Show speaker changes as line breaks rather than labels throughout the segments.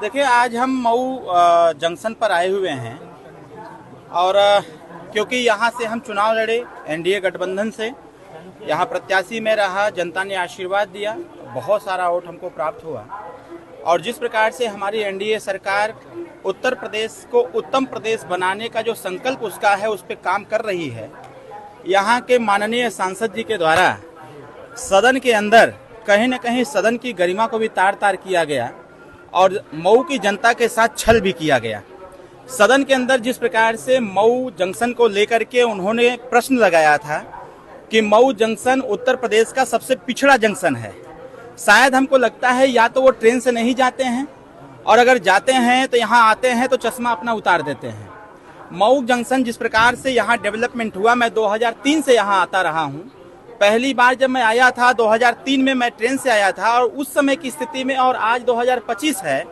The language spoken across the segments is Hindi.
देखिए, आज हम मऊ जंक्शन पर आए हुए हैं और क्योंकि यहाँ से हम चुनाव लड़े एनडीए गठबंधन से। यहाँ प्रत्याशी में रहा, जनता ने आशीर्वाद दिया, बहुत सारा वोट हमको प्राप्त हुआ। और जिस प्रकार से हमारी एनडीए सरकार उत्तर प्रदेश को उत्तम प्रदेश बनाने का जो संकल्प उसका है, उस पर काम कर रही है। यहाँ के माननीय सांसद जी के द्वारा सदन के अंदर कहीं न कहीं सदन की गरिमा को भी तार तार किया गया और मऊ की जनता के साथ छल भी किया गया। सदन के अंदर जिस प्रकार से मऊ जंक्शन को लेकर के उन्होंने प्रश्न लगाया था कि मऊ जंक्शन उत्तर प्रदेश का सबसे पिछड़ा जंक्शन है। शायद हमको लगता है या तो वो ट्रेन से नहीं जाते हैं, और अगर जाते हैं तो यहाँ आते हैं तो चश्मा अपना उतार देते हैं। मऊ जंक्शन जिस प्रकार से यहाँ डेवलपमेंट हुआ, मैं 2003 से यहाँ आता रहा हूँ। पहली बार जब मैं आया था 2003 में, मैं ट्रेन से आया था, और उस समय की स्थिति में और आज 2025 है,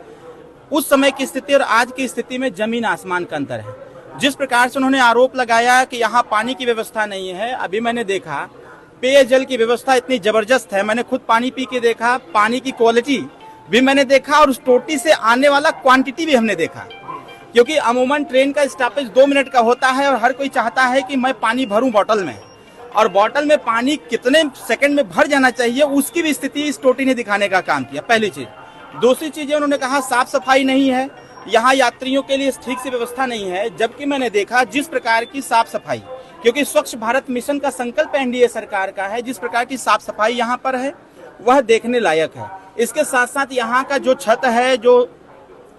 उस समय की स्थिति और आज की स्थिति में जमीन आसमान का अंतर है। जिस प्रकार से उन्होंने आरोप लगाया कि यहाँ पानी की व्यवस्था नहीं है, अभी मैंने देखा पेयजल की व्यवस्था इतनी जबरदस्त है। मैंने खुद पानी पी के देखा, पानी की क्वालिटी भी मैंने देखा और उस टोटी से आने वाला क्वांटिटी भी हमने देखा। क्योंकि अमूमन ट्रेन का स्टॉपेज 2 मिनट का होता है और हर कोई चाहता है कि मैं पानी भरूं बॉटल में, और बॉटल में पानी कितने सेकंड में भर जाना चाहिए उसकी भी स्थिति इस टोटी ने दिखाने का काम किया। पहली चीज। दूसरी चीज, उन्होंने कहा साफ सफाई नहीं है, यहाँ यात्रियों के लिए ठीक से व्यवस्था नहीं है। जबकि मैंने देखा जिस प्रकार की साफ सफाई, क्योंकि स्वच्छ भारत मिशन का संकल्प एनडीए सरकार का है, जिस प्रकार की साफ सफाई यहाँ पर है वह देखने लायक है। इसके साथ साथ यहाँ का जो छत है, जो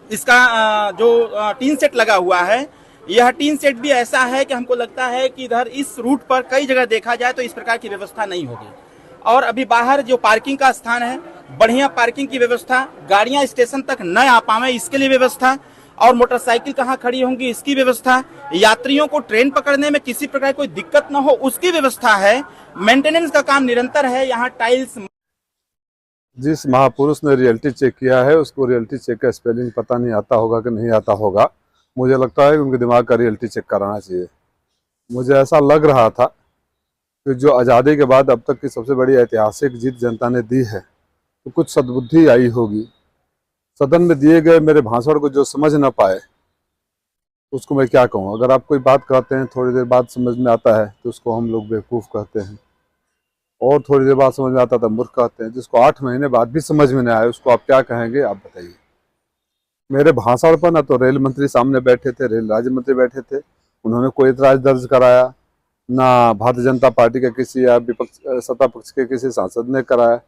इसका जो टीन सेट लगा हुआ है, यह टीन सेट भी ऐसा है कि हमको लगता है कि इधर इस रूट पर कई जगह देखा जाए तो इस प्रकार की व्यवस्था नहीं होगी। और अभी बाहर जो पार्किंग का स्थान है, बढ़िया पार्किंग की व्यवस्था, गाड़ियां स्टेशन तक न आ पावे इसके लिए व्यवस्था, और मोटरसाइकिल कहाँ खड़ी होंगी इसकी व्यवस्था, यात्रियों को ट्रेन पकड़ने में किसी प्रकार कोई दिक्कत न हो उसकी व्यवस्था है। मेंटेनेंस का काम निरंतर है। यहाँ टाइल्स,
जिस महापुरुष ने रियलिटी चेक किया है उसको रियलिटी चेक का स्पेलिंग पता नहीं आता होगा कि नहीं आता होगा। मुझे लगता है कि उनके दिमाग का रियलिटी चेक कराना चाहिए। मुझे ऐसा लग रहा था कि जो आज़ादी के बाद अब तक की सबसे बड़ी ऐतिहासिक जीत जनता ने दी है, तो कुछ सद्बुद्धि आई होगी। सदन में दिए गए मेरे भाषण को जो समझ ना पाए उसको मैं क्या कहूँ। अगर आप कोई बात कहते हैं, थोड़ी देर बाद समझ में आता है तो उसको हम लोग बेवकूफ़ कहते हैं, और थोड़ी देर बाद समझ में आता तो मूर्ख कहते हैं। जिसको 8 महीने बाद भी समझ में नहीं आए उसको आप क्या कहेंगे, आप बताइए। मेरे भाषण पर ना तो रेल मंत्री सामने बैठे थे, रेल राज्य मंत्री बैठे थे, उन्होंने कोई इतराज दर्ज कराया, ना भारतीय जनता पार्टी के किसी या विपक्ष सत्ता पक्ष के किसी सांसद ने कराया।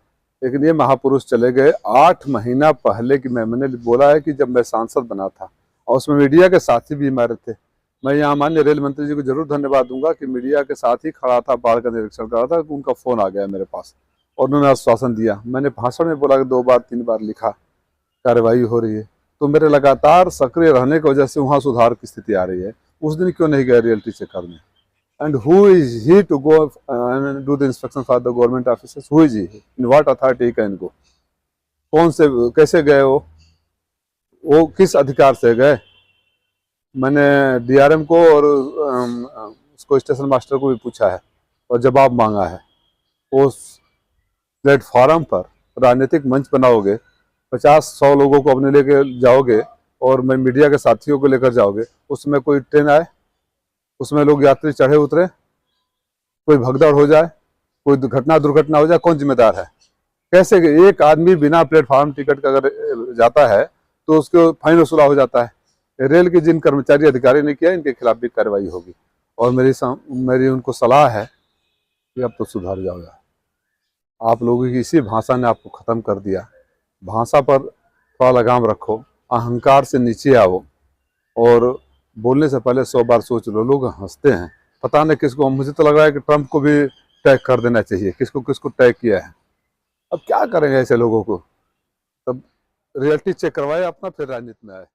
लेकिन ये महापुरुष चले गए 8 महीना पहले की। मैंने बोला है कि जब मैं सांसद बना था और उसमें मीडिया के साथी भी हमारे थे, मैं यहाँ माननीय रेल मंत्री जी को जरूर धन्यवाद दूंगा कि मीडिया के साथ ही खड़ा था, बाढ़ का निरीक्षण कर रहा था, उनका फोन आ गया मेरे पास और उन्होंने आश्वासन दिया। मैंने भाषण में बोला कि 2 बार 3 बार लिखा, कार्रवाई हो रही है। तो मेरे लगातार सक्रिय रहने की वजह से वहाँ सुधार की स्थिति आ रही है। उस दिन क्यों नहीं गए रियलिटी चेक करने? And who is he to go and do the inspection for the government officers? Who is he? In what authority he can go? कौन से, कैसे गए वो किस अधिकार से गए? मैंने डीआरएम को और उसको स्टेशन मास्टर को भी पूछा है और जवाब मांगा है। उस प्लेटफॉर्म पर राजनीतिक मंच बनाओगे, 50-100 लोगों को अपने लेके जाओगे और मैं मीडिया के साथियों को लेकर जाओगे, उसमें कोई ट्रेन आए, उसमें लोग यात्री चढ़े उतरे, कोई भगदड़ हो जाए, कोई दुर्घटना हो जाए, कौन जिम्मेदार है? कैसे एक आदमी बिना प्लेटफॉर्म टिकट का अगर जाता है तो उसको फाइन वसूला हो जाता है। रेल के जिन कर्मचारी अधिकारी ने किया, इनके खिलाफ भी कार्रवाई होगी। और मेरी उनको सलाह है कि अब तो सुधर जाओ यार। आप लोगों की इसी भाषा ने आपको ख़त्म कर दिया। भाषा पर थोड़ा लगाम रखो, अहंकार से नीचे आओ और बोलने से पहले 100 बार सोच लो। लोग हंसते हैं, पता नहीं किसको। मुझे तो लग रहा है कि ट्रंप को भी टैग कर देना चाहिए, किसको किसको टैग किया है। अब क्या करेंगे ऐसे लोगों को? तब रियलिटी चेक करवाए अपना, फिर राजनीति में आए।